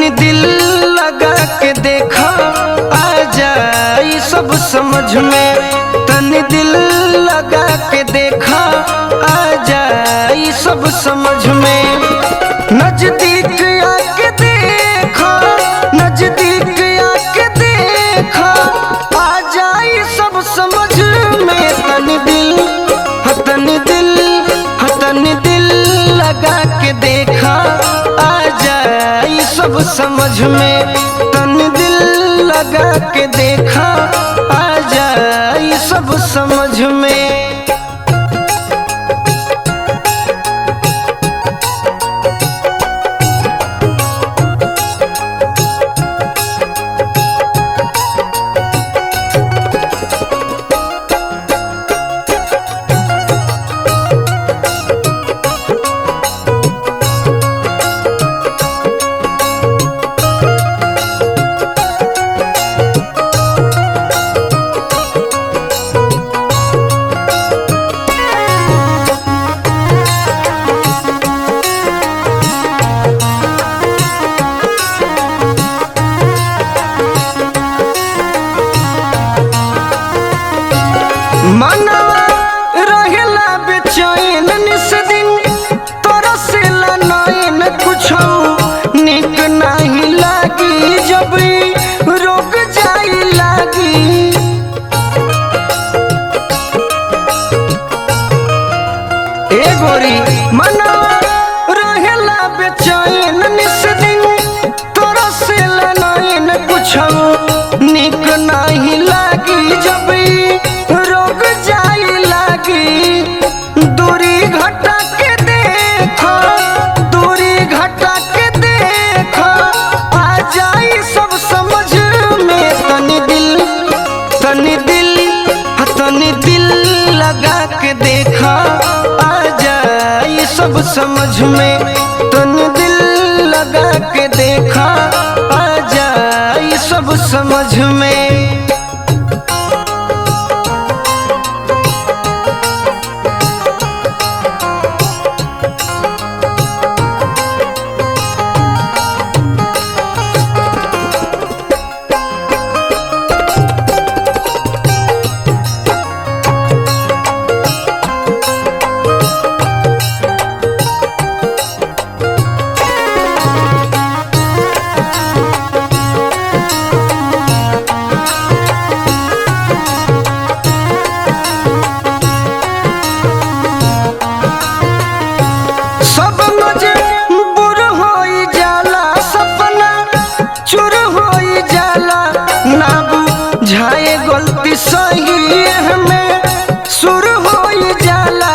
तनी दिल लगा के देखा आ जाई सब समझ में। तनी दिल लगा के देखा आ जाई सब समझ में। नजदीक आके देखा, नजदीक आके देखा आ जाई सब समझ में। तनी दिल तनी दिल तनी दिल लगा के देखा आ जाई सब समझ में। तनी दिल लगा के देखा आ जाई सब समझ में। मनवा रहेला बेचैन निस दिन तरसेला नैन कुछो निक नहीं लागी जब रोग जाई लागी। ए गोरी मनवा रहेला बेचैन निस दिन तरसेला नैन कुछो निक नहीं लागी जब रोग जाई लागी। दूरी घटा के देखो, दूरी घटा के देखो आ जाई सब समझ में। तनी दिल तनी दिल तनी दिल लगा के देखा आ जाई सब समझ में। तनी दिल लगा के देखा आ जाई सब समझ में। सब मजबूर होई जाला, सपना चूर होई जाला, ना बुझाए गलती सही हमें सुर होई जाला।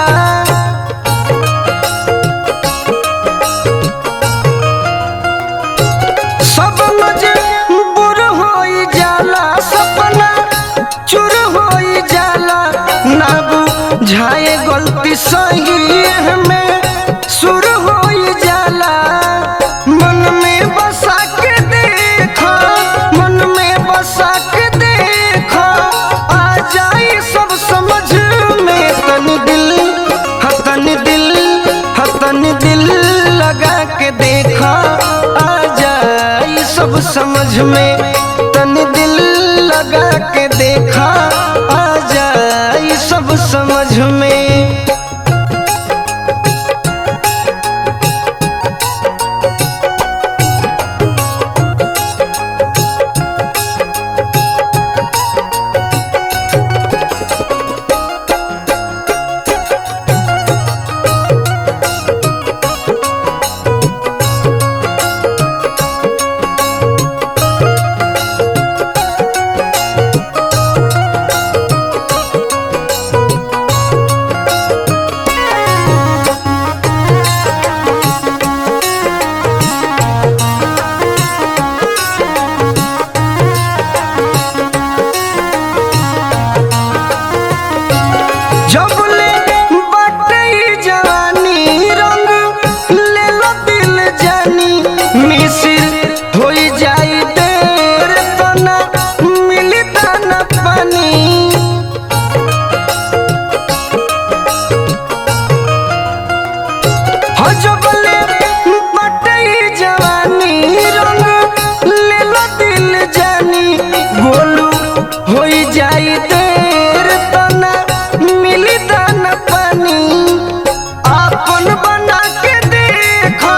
सब मजबूर होई जाला, सपना चूर होई जाला, ना बुझाए गलती सही हमें सुर होई जाला। मन में बसा के देखो, मन में बसा के देखो आ जाई सब समझ में। तनी दिल तनी दिल तनी दिल लगा के देखा आ जाई सब समझ में। तनी दिल लगा के देखा आ जाई सब समझ में। जबले बटई जवानी रंग गोलू हो जाई देर तना मिली दाना पानी आपन बना के देखो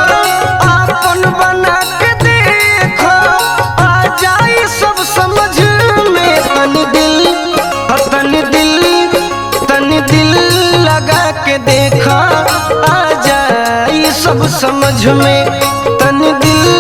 आपन बना के देखो आ जाई सब समझ में तनी दिल लगा के देखा आ जाई सब समझ में तनी दिल